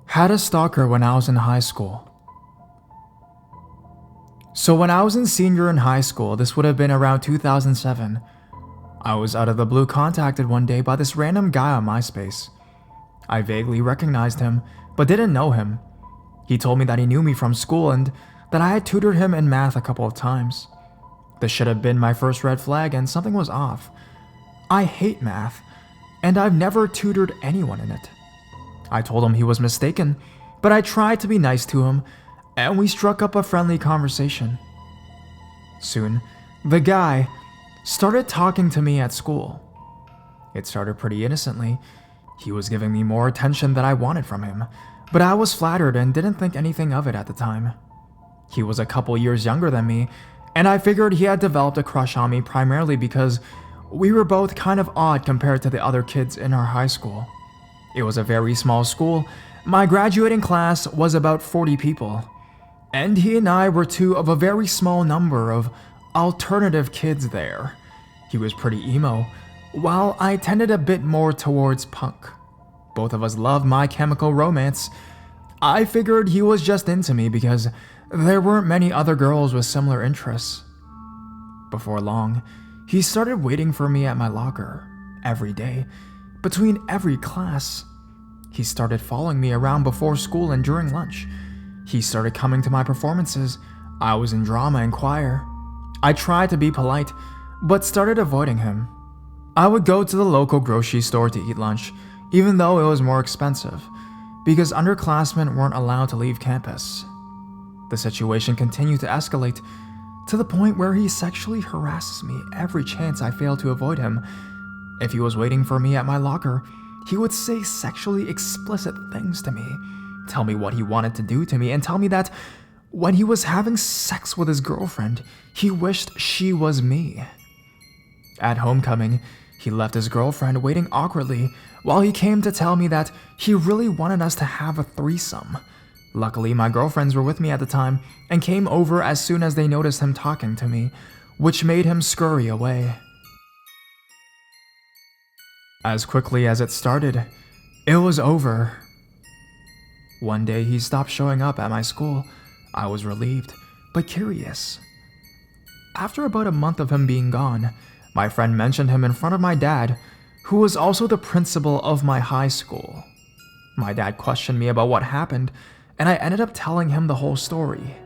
Had a stalker when I was in high school. So when I was in senior in high school, this would have been around 2007, I was out of the blue contacted one day by this random guy on MySpace. I vaguely recognized him, but didn't know him. He told me that he knew me from school and that I had tutored him in math a couple of times. This should have been my first red flag, and something was off. I hate math, and I've never tutored anyone in it. I told him he was mistaken, but I tried to be nice to him, and we struck up a friendly conversation. Soon, the guy started talking to me at school. It started pretty innocently. He was giving me more attention than I wanted from him, but I was flattered and didn't think anything of it at the time. He was a couple years younger than me, and I figured he had developed a crush on me primarily because we were both kind of odd compared to the other kids in our high school. It was a very small school. My graduating class was about 40 people, and he and I were two of a very small number of alternative kids there. He was pretty emo, while I tended a bit more towards punk. Both of us loved My Chemical Romance. I figured he was just into me because there weren't many other girls with similar interests. Before long, he started waiting for me at my locker every day, between every class. He started following me around before school and during lunch. He started coming to my performances. I was in drama and choir. I tried to be polite, but started avoiding him. I would go to the local grocery store to eat lunch, even though it was more expensive, because underclassmen weren't allowed to leave campus. The situation continued to escalate, to the point where he sexually harasses me every chance I failed to avoid him. If he was waiting for me at my locker, he would say sexually explicit things to me, tell me what he wanted to do to me, and tell me that when he was having sex with his girlfriend, he wished she was me. At homecoming, he left his girlfriend waiting awkwardly while he came to tell me that he really wanted us to have a threesome. Luckily, my girlfriends were with me at the time and came over as soon as they noticed him talking to me, which made him scurry away. As quickly as it started, it was over. One day he stopped showing up at my school. I was relieved, but curious. After about a month of him being gone, my friend mentioned him in front of my dad, who was also the principal of my high school. My dad questioned me about what happened, and I ended up telling him the whole story.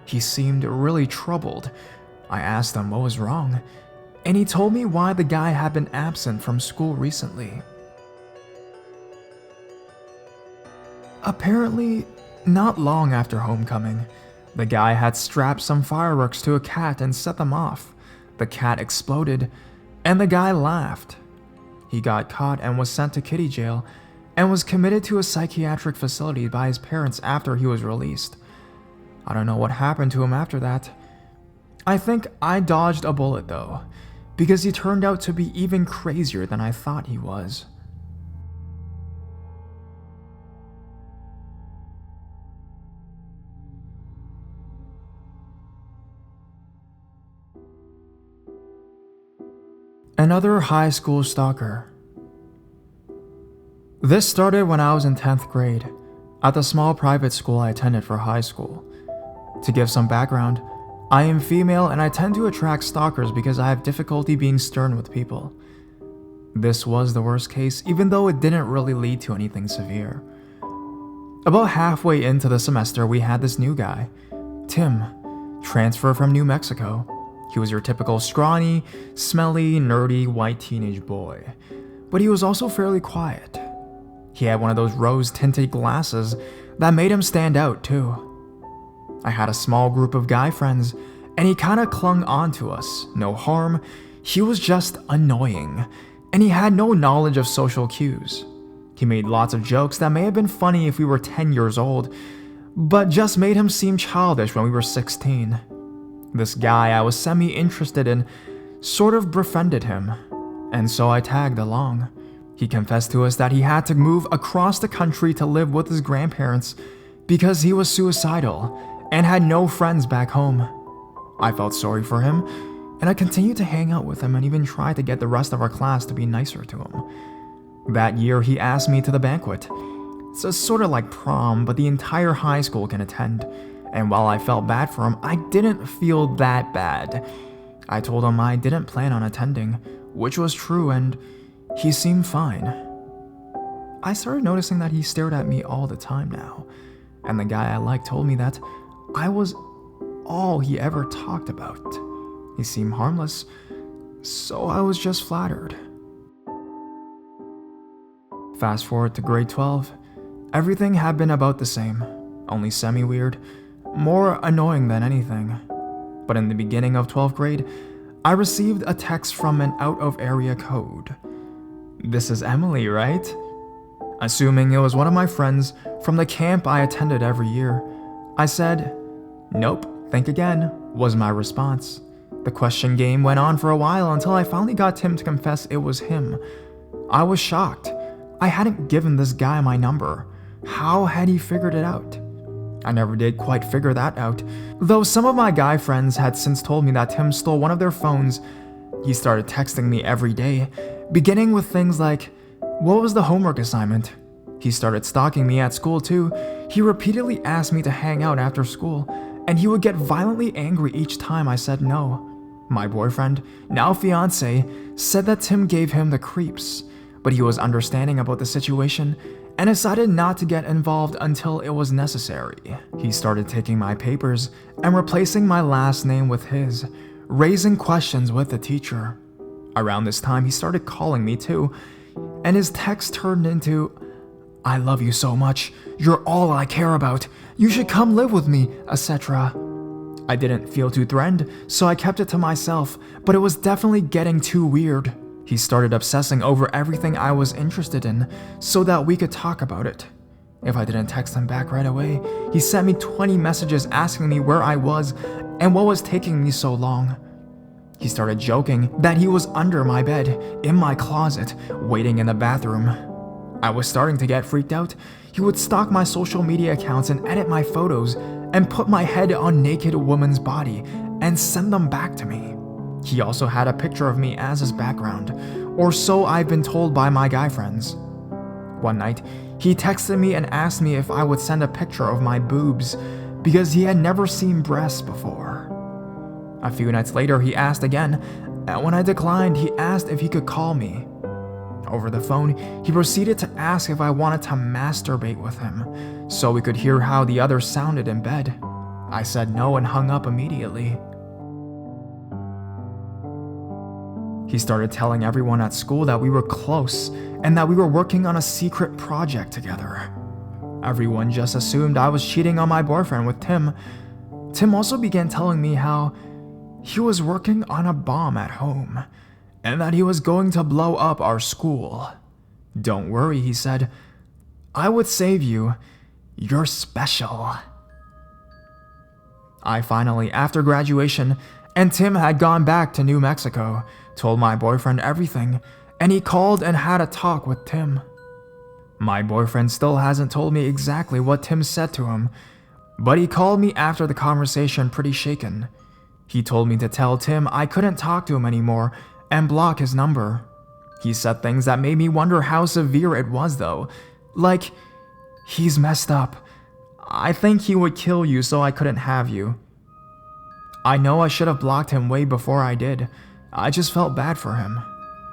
He seemed really troubled. I asked him what was wrong, and he told me why the guy had been absent from school recently. Apparently, not long after homecoming, the guy had strapped some fireworks to a cat and set them off. The cat exploded, and the guy laughed. He got caught and was sent to kiddie jail, and was committed to a psychiatric facility by his parents after he was released. I don't know what happened to him after that. I think I dodged a bullet though, because he turned out to be even crazier than I thought he was. Another high school stalker. This started when I was in 10th grade, at the small private school I attended for high school. To give some background, I am female and I tend to attract stalkers because I have difficulty being stern with people. This was the worst case, even though it didn't really lead to anything severe. About halfway into the semester, we had this new guy, Tim, transfer from New Mexico. He was your typical scrawny, smelly, nerdy, white teenage boy, but he was also fairly quiet. He had one of those rose-tinted glasses that made him stand out too. I had a small group of guy friends, and he kinda clung on to us. No harm, he was just annoying, and he had no knowledge of social cues. He made lots of jokes that may have been funny if we were 10 years old, but just made him seem childish when we were 16. This guy I was semi-interested in sort of befriended him, and so I tagged along. He confessed to us that he had to move across the country to live with his grandparents because he was suicidal and had no friends back home. I felt sorry for him, and I continued to hang out with him and even tried to get the rest of our class to be nicer to him. That year, he asked me to the banquet. It's a sort of like prom, but the entire high school can attend. And while I felt bad for him, I didn't feel that bad. I told him I didn't plan on attending, which was true, and he seemed fine. I started noticing that he stared at me all the time now, and the guy I liked told me that I was all he ever talked about. He seemed harmless, so I was just flattered. Fast forward to grade 12, everything had been about the same, only semi-weird, more annoying than anything. But in the beginning of 12th grade, I received a text from an out-of-area code. "This is Emily, right?" Assuming it was one of my friends from the camp I attended every year, I said, "Nope, think again," was my response. The question game went on for a while until I finally got Tim to confess it was him. I was shocked. I hadn't given this guy my number. How had he figured it out? I never did quite figure that out, though some of my guy friends had since told me that Tim stole one of their phones. He started texting me every day, beginning with things like, "What was the homework assignment?" He started stalking me at school too. He repeatedly asked me to hang out after school, and he would get violently angry each time I said no. My boyfriend, now fiance, said that Tim gave him the creeps, but he was understanding about the situation and decided not to get involved until it was necessary. He started taking my papers and replacing my last name with his, raising questions with the teacher. Around this time, he started calling me too, and his text turned into, "I love you so much, you're all I care about, you should come live with me," etc. I didn't feel too threatened, so I kept it to myself, but it was definitely getting too weird. He started obsessing over everything I was interested in so that we could talk about it. If I didn't text him back right away, he sent me 20 messages asking me where I was and what was taking me so long. He started joking that he was under my bed, in my closet, waiting in the bathroom. I was starting to get freaked out. He would stalk my social media accounts and edit my photos and put my head on naked woman's body and send them back to me. He also had a picture of me as his background, or so I've been told by my guy friends. One night, he texted me and asked me if I would send a picture of my boobs because he had never seen breasts before. A few nights later, he asked again, and when I declined, he asked if he could call me. Over the phone, he proceeded to ask if I wanted to masturbate with him, so we could hear how the other sounded in bed. I said no and hung up immediately. He started telling everyone at school that we were close and that we were working on a secret project together. Everyone just assumed I was cheating on my boyfriend with Tim. Tim also began telling me how he was working on a bomb at home and that he was going to blow up our school. "Don't worry," he said. "I would save you. You're special." I finally, after graduation, and Tim had gone back to New Mexico, told my boyfriend everything, and he called and had a talk with Tim. My boyfriend still hasn't told me exactly what Tim said to him, but he called me after the conversation pretty shaken. He told me to tell Tim I couldn't talk to him anymore and block his number. He said things that made me wonder how severe it was though, like, "He's messed up. I think he would kill you so I couldn't have you." I know I should have blocked him way before I did. I just felt bad for him.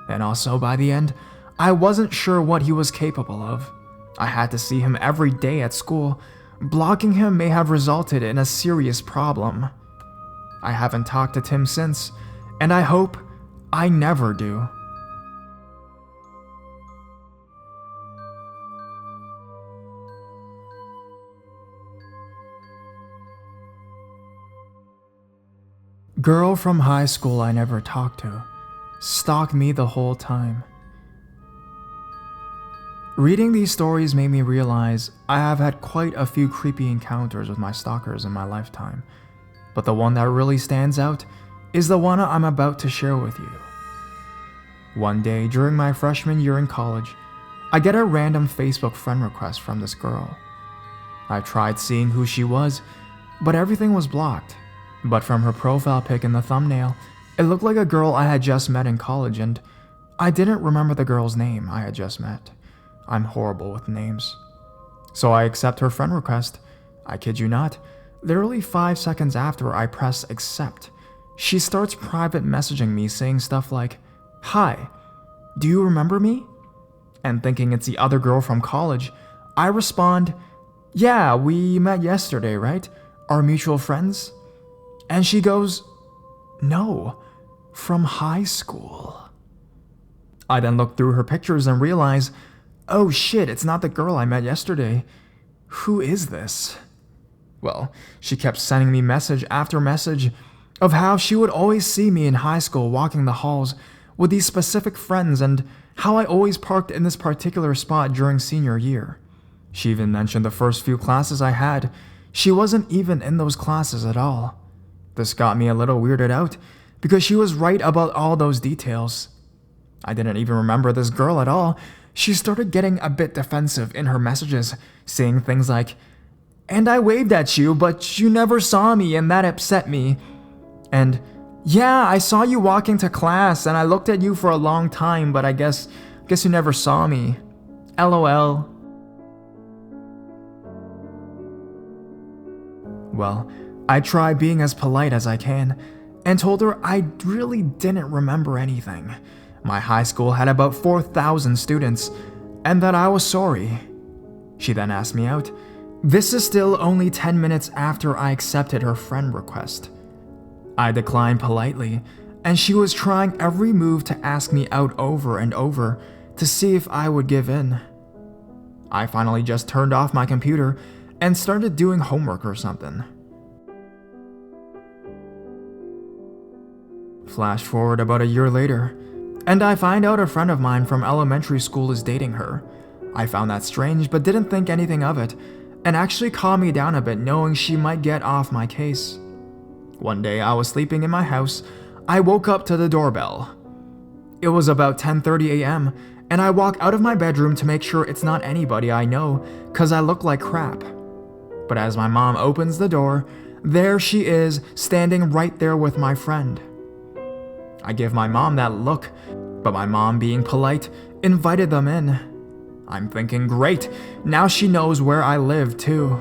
And also, by the end, I wasn't sure what he was capable of. I had to see him every day at school. Blocking him may have resulted in a serious problem. I haven't talked to Tim since, and I hope I never do. Girl from high school I never talked to. Stalked me the whole time. Reading these stories made me realize I have had quite a few creepy encounters with my stalkers in my lifetime, but the one that really stands out is the one I'm about to share with you. One day during my freshman year in college, I get a random Facebook friend request from this girl. I tried seeing who she was, but everything was blocked. But from her profile pic in the thumbnail, it looked like a girl I had just met in college, and I didn't remember the girl's name I had just met. I'm horrible with names. So I accept her friend request. I kid you not. Literally 5 seconds after I press accept, she starts private messaging me saying stuff like, "Hi, do you remember me?" And thinking it's the other girl from college, I respond, "Yeah, we met yesterday, right? Our mutual friends?" And she goes, "No, from high school." I then look through her pictures and realize, oh shit, it's not the girl I met yesterday. Who is this? Well, she kept sending me message after message of how she would always see me in high school walking the halls with these specific friends and how I always parked in this particular spot during senior year. She even mentioned the first few classes I had. She wasn't even in those classes at all. This got me a little weirded out because she was right about all those details. I didn't even remember this girl at all. She started getting a bit defensive in her messages, saying things like, "And I waved at you, but you never saw me and that upset me." And, "Yeah, I saw you walking to class and I looked at you for a long time, but I guess you never saw me. LOL. Well, I tried being as polite as I can and told her I really didn't remember anything. My high school had about 4,000 students, and that I was sorry. She then asked me out. This is still only 10 minutes after I accepted her friend request. I declined politely, and she was trying every move to ask me out over and over to see if I would give in. I finally just turned off my computer and started doing homework or something. Flash forward about a year later, and I find out a friend of mine from elementary school is dating her. I found that strange but didn't think anything of it, and actually calmed me down a bit knowing she might get off my case. One day I was sleeping in my house. I woke up to the doorbell. It was about 10:30 a.m. and I walk out of my bedroom to make sure it's not anybody I know cause I look like crap. But as my mom opens the door, there she is standing right there with my friend. I give my mom that look, but my mom, being polite, invited them in. I'm thinking, great, now she knows where I live too.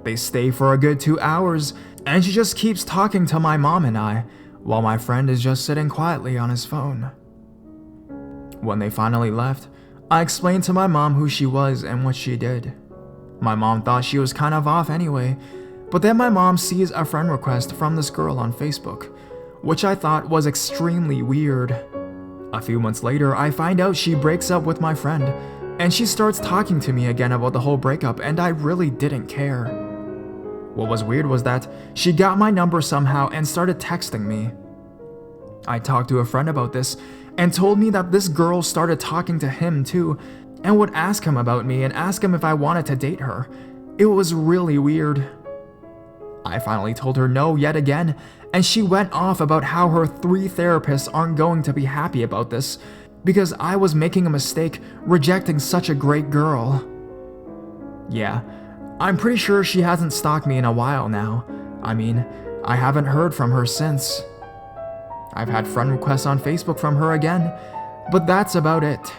They stay for a good 2 hours, and she just keeps talking to my mom and I, while my friend is just sitting quietly on his phone. When they finally left, I explained to my mom who she was and what she did. My mom thought she was kind of off anyway, but then my mom sees a friend request from this girl on Facebook, which I thought was extremely weird. A few months later, I find out she breaks up with my friend, and she starts talking to me again about the whole breakup, and I really didn't care. What was weird was that she got my number somehow and started texting me. I talked to a friend about this and told me that this girl started talking to him too and would ask him about me and ask him if I wanted to date her. It was really weird. I finally told her no yet again, and she went off about how her 3 therapists aren't going to be happy about this because I was making a mistake rejecting such a great girl. Yeah, I'm pretty sure she hasn't stalked me in a while now. I mean, I haven't heard from her since. I've had friend requests on Facebook from her again, but that's about it.